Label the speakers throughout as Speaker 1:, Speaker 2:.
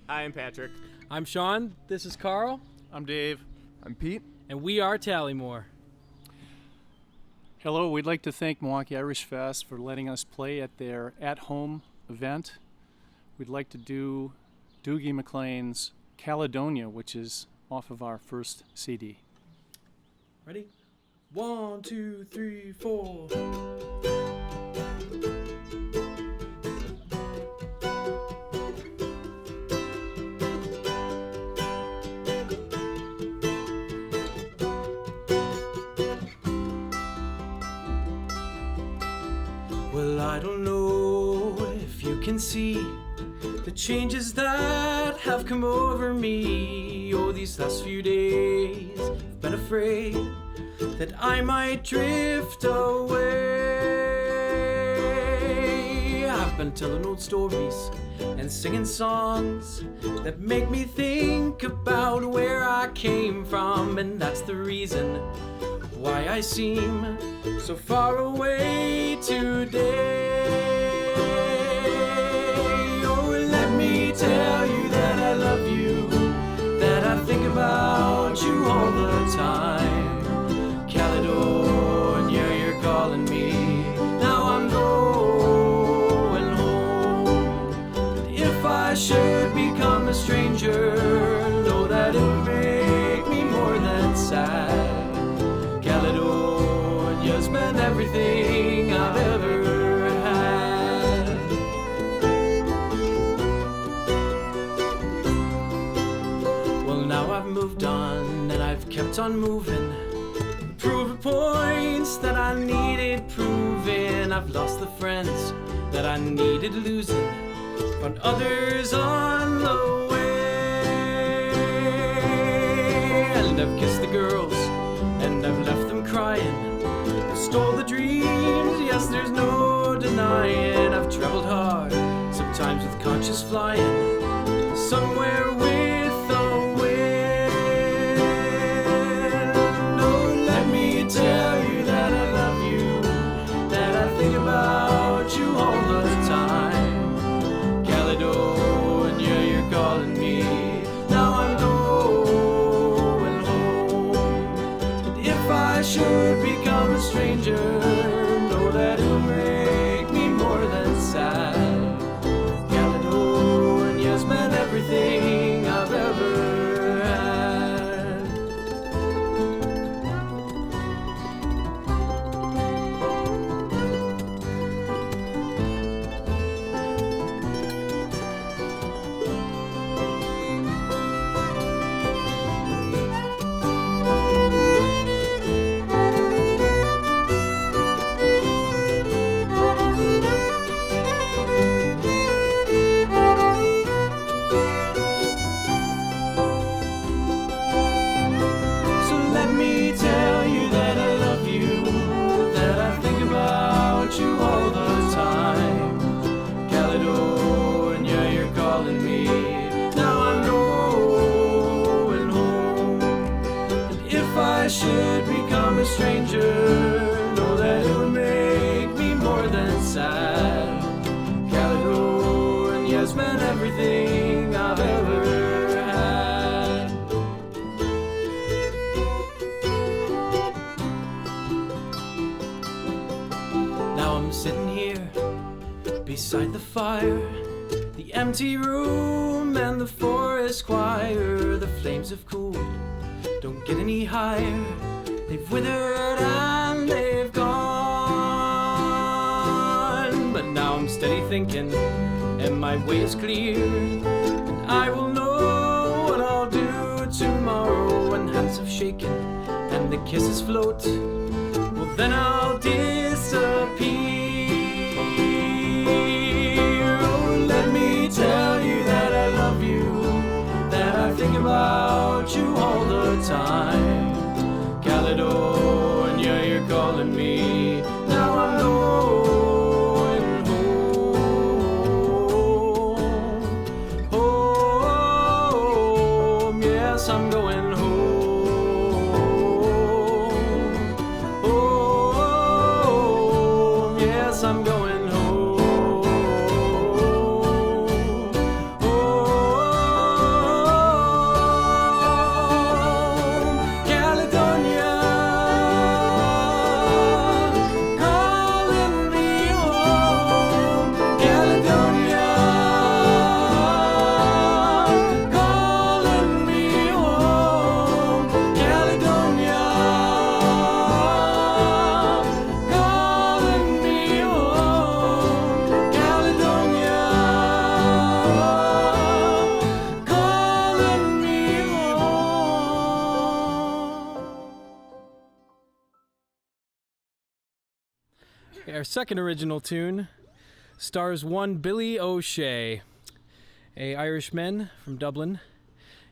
Speaker 1: I am Patrick.
Speaker 2: I'm Sean. This is Carl.
Speaker 3: I'm Dave.
Speaker 4: I'm Pete.
Speaker 2: And we are Tallymoore.
Speaker 3: Hello, we'd like to thank Milwaukee Irish Fest for letting us play at their at-home event. We'd like to do Doogie McLean's Caledonia, which is off of our first CD.
Speaker 2: Ready? 1, 2, 3, 4. Well, I don't know if you can see the changes that have come over me. Oh, these last few days I've been afraid that I might drift away. I've been telling old stories and singing songs that make me think about where I came from, and that's the reason why I seem so far away today. Oh, let me tell you that I love you, that I think about you all the time. Caledonia, you're calling me, now I'm going home. And if I should become a stranger, know that it would make me more than sad. Caledonia's been everything I've ever had. Well, now I've moved on and I've kept on moving. Proving points that I needed proving. I've lost the friends that I needed losing, found others on the way. And I've kissed the girls and I've left them crying. I've stole the dreams, yes, there's no denying. I've traveled hard, sometimes with conscious flying, somewhere with the wind. Oh, let me tell you that I love you, that I think about you all the time. Caledonia, you're calling me, now I'm going home. And if I should become a stranger, know that it'll make me more than sad. Caledonia's meant everything I've ever had. So let me tell you that I love you, that I think about you all the time. Caledonia, you're calling me, now I'm going home. And if I should become a stranger, know that it would make me more than sad. Caledonia's meant everything I've ever had. Now I'm sitting here beside the fire, the empty room and the forest choir. The flames have cooled, don't get any higher. They've withered and they've gone. But now I'm steady thinking, and my way is clear, and I will know what I'll do tomorrow. When hands have shaken and the kisses float, well then I'll disappear. Oh, let me tell you that I love you, that I think about you all the time. Caledonia, you're calling me, now I'm going home. Home, yes, I'm going home. Home, yes, I'm going home. Home. Our second original tune stars one Billy O'Shea, a Irishman from Dublin.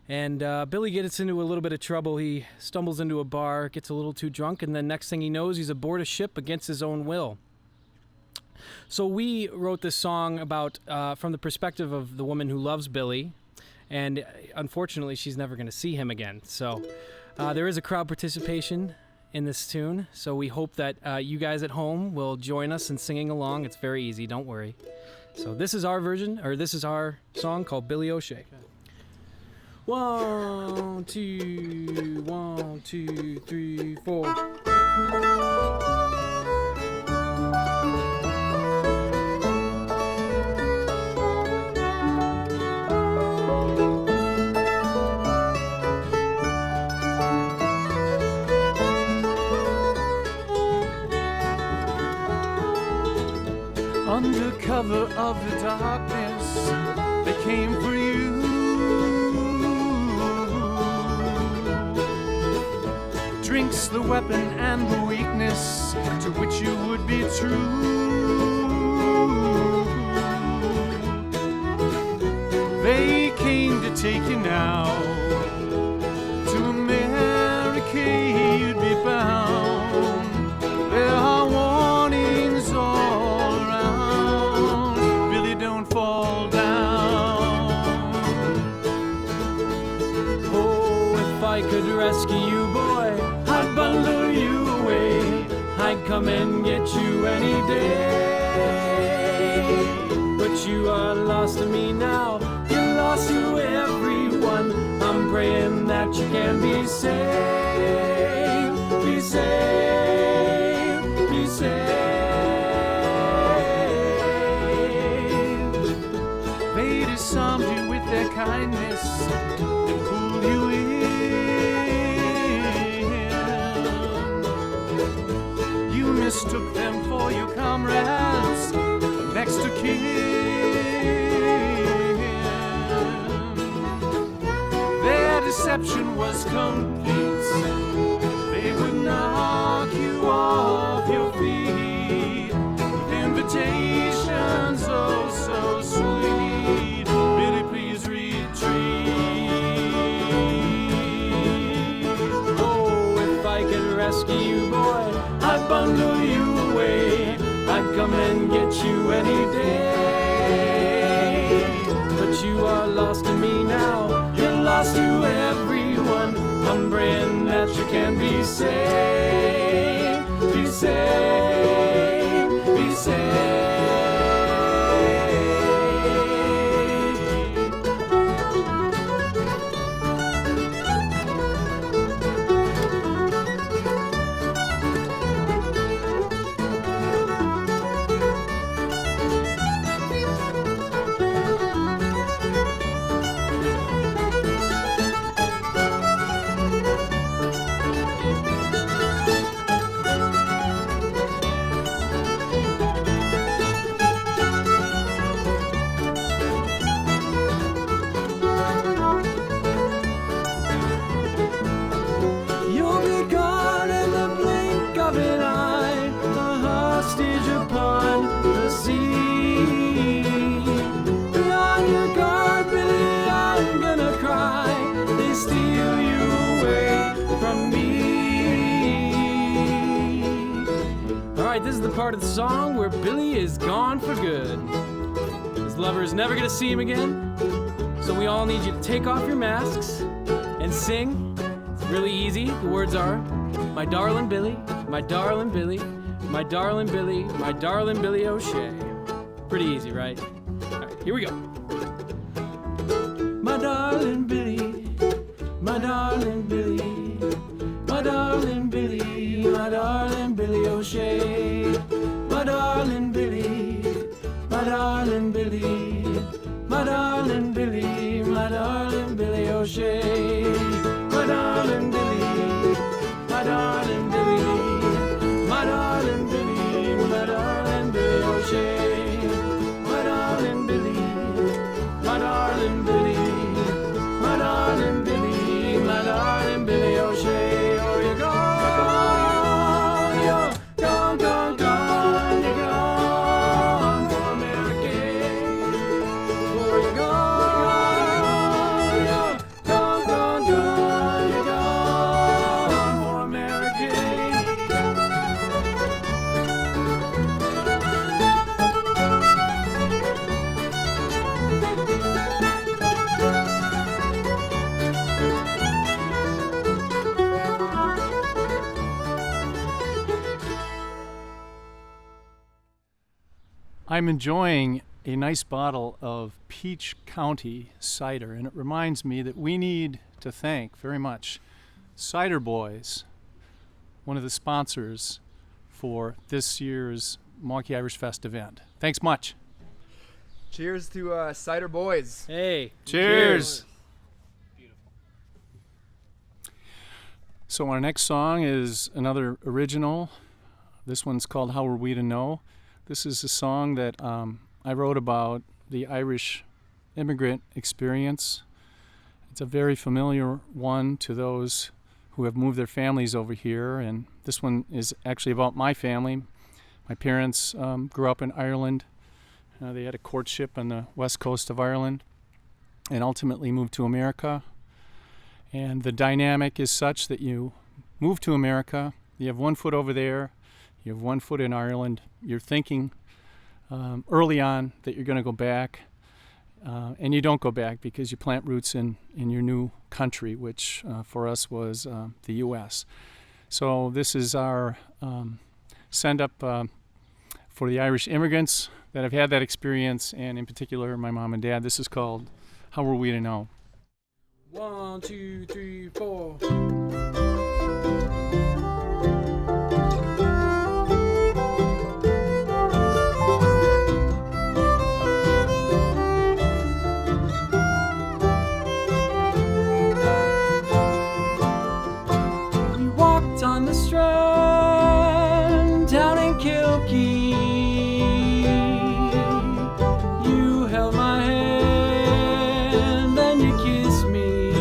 Speaker 2: And Billy gets into a little bit of trouble. He stumbles into a bar, gets a little too drunk, and then next thing he knows, he's aboard a ship against his own will. So we wrote this song about from the perspective of the woman who loves Billy, and unfortunately, she's never going to see him again. So there is a crowd participation in this tune, so we hope that you guys at home will join us in singing along. It's very easy, don't worry. So this is our version, or this is our song called Billy O'Shea. Okay. 1, 2, 1, 2, 3, 4.
Speaker 3: Under cover of the darkness, they came for you. Drinks the weapon and the weakness to which you would be true. They came to take you now. To America you'd be bound. There are warnings all around. Billy, don't fall down.
Speaker 2: Oh, if I could rescue you, boy, I'd bundle you away. I'd come and get you any day. But you are lost to me now. You're lost to everyone. I'm praying that you can be saved. Be saved. Be saved.
Speaker 3: They disarmed you with their kindness and pulled you in. You mistook them for your comrades, next to kin. Their deception was complete. They would knock you off your feet with invitations oh so sweet. Billy, please retreat.
Speaker 2: Oh, if I could rescue you, boy, I'd bundle you away. I'd come and get you any day. But you are lost to me now. You're lost to everyone. I'm praying that you can be saved. Be saved. Be saved. You'll be gone in the blink of an eye, a hostage upon the sea. Beyond your guard, Billy, I'm gonna cry. They steal you away from me. Alright, this is the part of the song where Billy is gone for good. His lover is never gonna see him again. So we all need you to take off your masks and sing. It's really easy. The words are, my darling Billy, my darling Billy, my darling Billy, my darling Billy O'Shea. Pretty easy, right? All right, here we go. My darling Billy, my darling Billy, my darling Billy, my darling Billy O'Shea. My darling Billy, my darling Billy, my darling Billy, my darling Billy O'Shea. My darling Billy, my darling Billy, my darling Billy, my darling Billy O'Shea. My darling Billy, my darling Billy, my darling Billy, my darling Billy O'Shea. Oh, you're gone, you're gone, gone, gone, you're
Speaker 3: I'm enjoying a nice bottle of Peach County cider, and it reminds me that we need to thank very much Cider Boys, one of the sponsors for this year's Milwaukee Irish Fest event. Thanks much.
Speaker 1: Cheers to Cider Boys.
Speaker 4: Hey.
Speaker 3: Cheers. So our next song is another original. This one's called How Were We to Know? This is a song that I wrote about the Irish immigrant experience. It's a very familiar one to those who have moved their families over here, and this one is actually about my family. My parents grew up in Ireland. They had a courtship on the west coast of Ireland and ultimately moved to America. And the dynamic is such that you move to America, you have one foot over there, you have one foot in Ireland. You're thinking early on that you're going to go back, and you don't go back because you plant roots in your new country, which for us was the U.S. So this is our send-up for the Irish immigrants that have had that experience, and in particular my mom and dad. This is called How Were We to Know?
Speaker 2: 1, 2, 3, 4. We walked on the strand down in Kilkee. You held my hand, then you kissed me.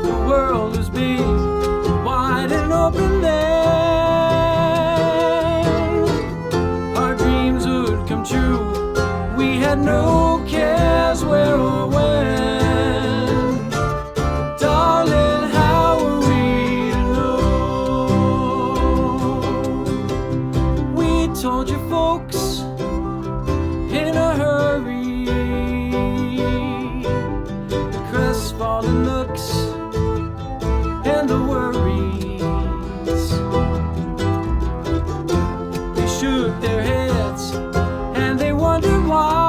Speaker 2: The world was big, wide and open then. Our dreams would come true. We had no cares where or when. Darling, how were we to know? We told your folks in a hurry. The crestfallen looks and the worries. They shook their heads and they wondered why.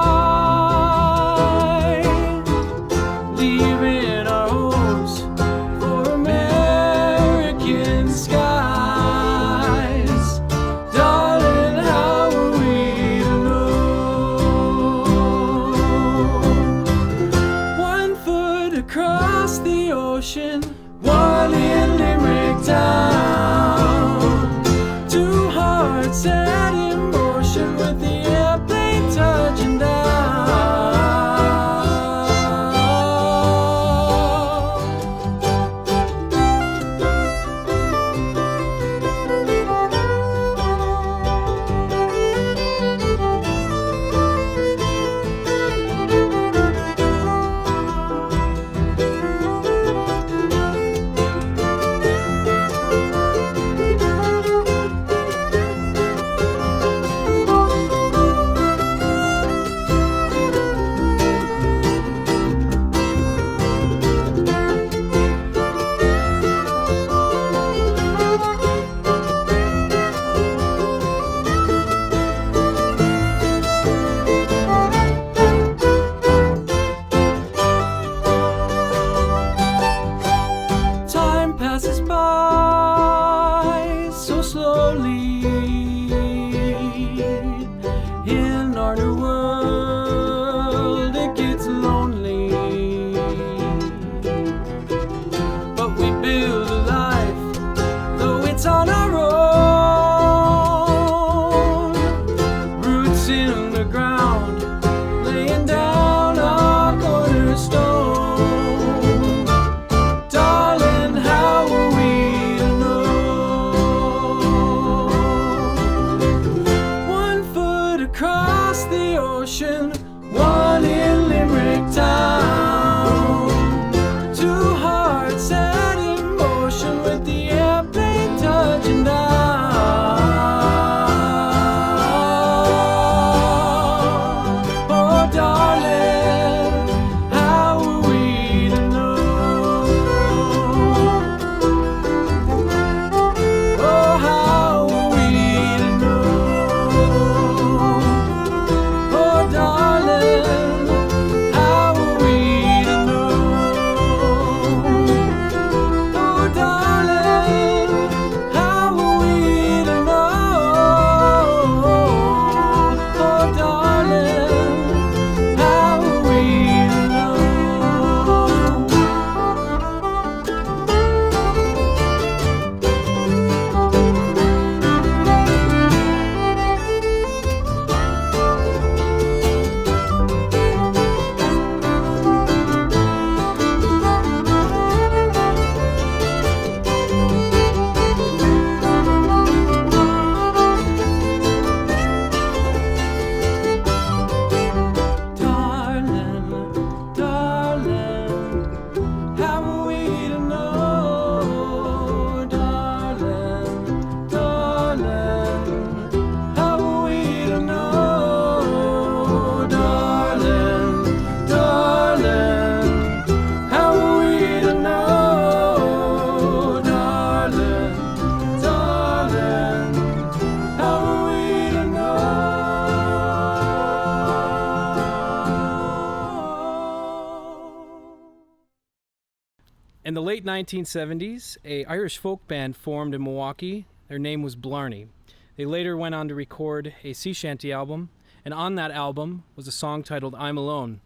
Speaker 4: In the late 1970s, a Irish folk band formed in Milwaukee. Their name was Blarney. They later went on to record a sea shanty album, and on that album was a song titled I'm Alone.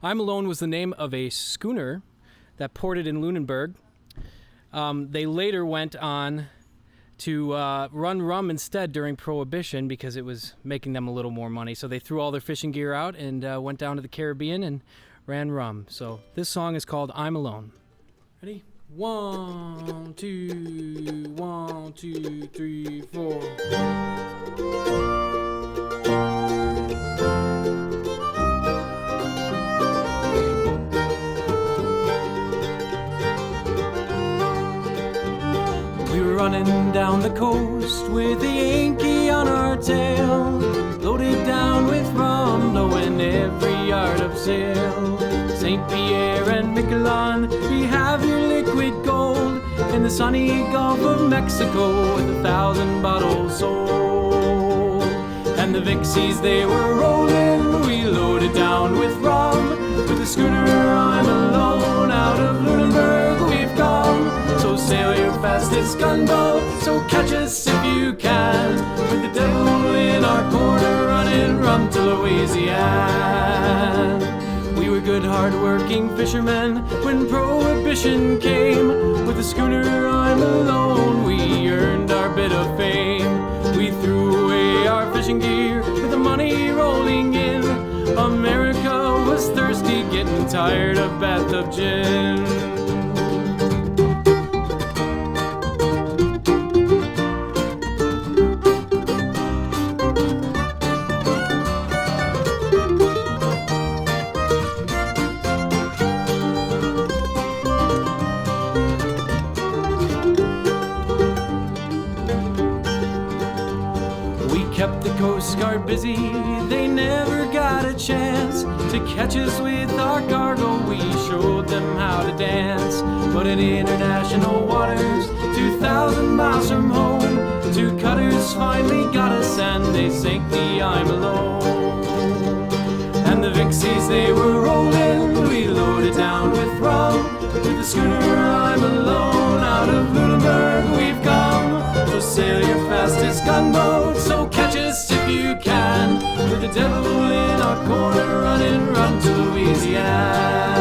Speaker 4: I'm Alone was the name of a schooner that ported in Lunenburg. They later went on to run rum instead during Prohibition because it was making them a little more money. So they threw all their fishing gear out and went down to the Caribbean and ran rum. So this song is called I'm Alone. Ready? 1, 2, 1, 2, 3, 4. We were running down the coast with the Yankee on our tail, loaded down with rum, knowing every yard of sail. St. Pierre and Miquelon, we have your liquid gold in the sunny Gulf of Mexico with 1,000 bottles sold. And the Vixies, they were rolling, we loaded down with rum. With the schooner I'm Alone, out of Lunenburg we've come. So sail your fastest gunboat, so catch us if you can. With the devil in our corner, running rum to Louisiana. We were good, hard-working fishermen when Prohibition came. With the schooner I'm Alone, we earned our bit of fame. We threw away our fishing gear with the money rolling in. America was thirsty, getting tired of bathtub gin. Kept the Coast Guard busy, they never got a chance to catch us with our cargo. We showed them how to dance. But in international waters, 2,000 miles from home, 2 cutters finally got us and they sank the I'm Alone. And the Vixies, they were rolling, we loaded down with rum. With the schooner I'm Alone, out of Lunenburg we've come. So sail your fastest gunboat, so catch us if you can. With the devil in our corner, running rum to Louisiana.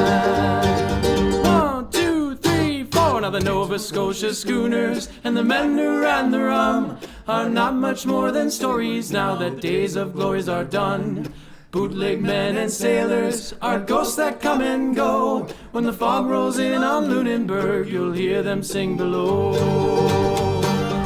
Speaker 4: 1, 2, 3, 4. Now the Nova Scotia schooners and the men who ran the rum are not much more than stories now that days of glories are done. Bootleg men and sailors are ghosts that come and go. When the fog rolls in on Lunenburg, you'll hear them sing below.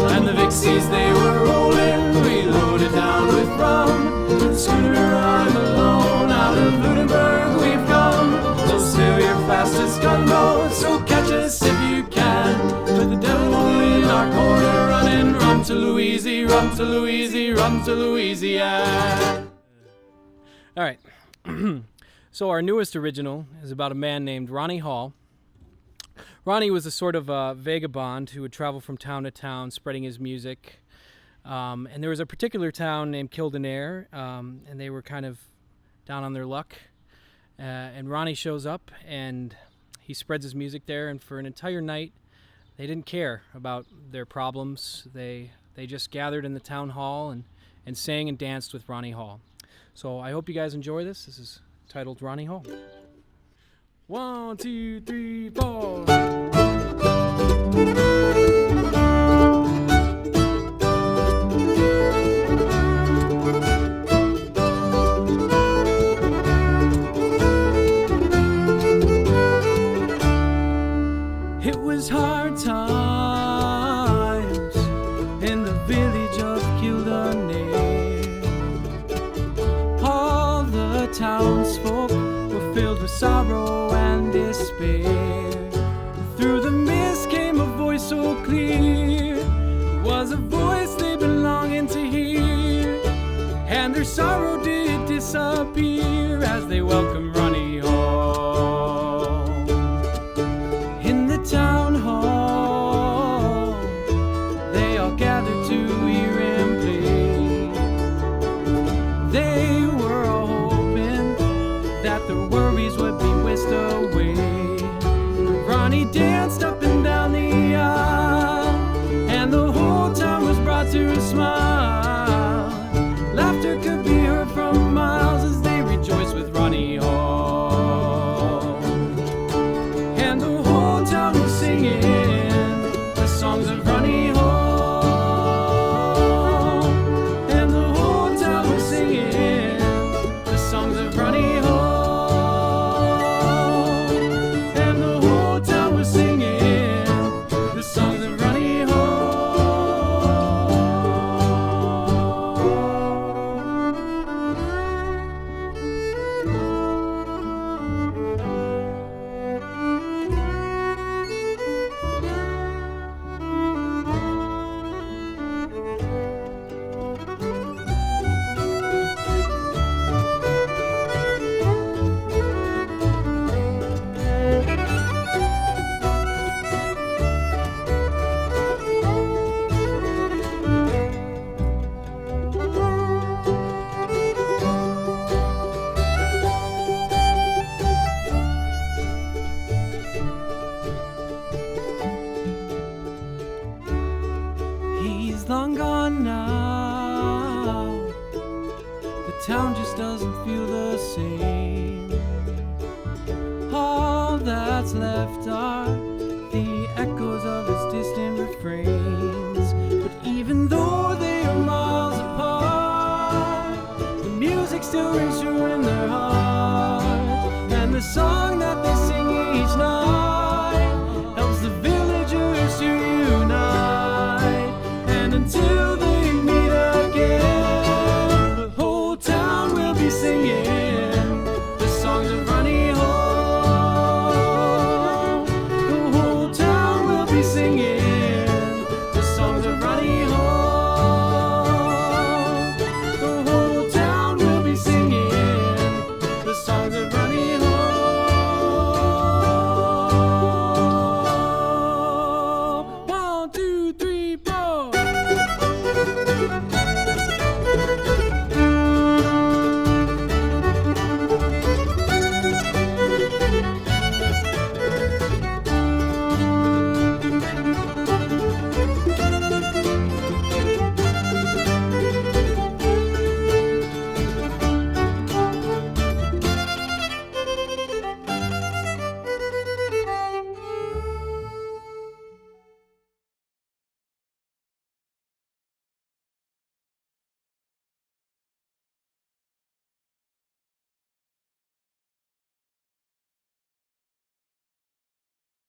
Speaker 4: And the Vixies, they were rolling, we loaded down with rum. With the schooner I'm Alone, out of Lunenburg we've come. So sail your fastest gunboat, so catch us if you can. With the devil in our corner, running rum to Louisiana, rum to Louisiana, rum to Louisiana. All right, so our newest original is about a man named Ronnie Hall. Ronnie was a sort of vagabond who would travel from town to town spreading his music. And there was a particular town named Kildare, and they were kind of down on their luck. And Ronnie shows up, and he spreads his music there, and for an entire night, they didn't care about their problems. They just gathered in the town hall and sang and danced with Ronnie Hall. So I hope you guys enjoy this. This is titled Ronnie Hall. 1, 2, 3, 4. It was hard times in the village of Kildare. All the townsfolk were filled with sorrow and despair. Through the mist came a voice so clear. It was a voice they been longing to hear, and their sorrow did disappear as they welcomed Ronnie Hall. In the town hall, they all gathered to hear him play. They were all hoping that their worries would be whisked away.
Speaker 2: Ronnie danced up and down the aisle, and the whole town was brought to a smile. Laughter could be heard from miles as they rejoiced with Ronnie Hall. And the whole town was singing the songs of Ronnie Hall. And the whole town was singing the songs of Ronnie Hall. And the whole town was singing the songs of Ronnie Hall. He's long gone now. The town just doesn't feel the same. All that's left are the echoes of his distant refrains. But even though they are miles apart, the music still rings true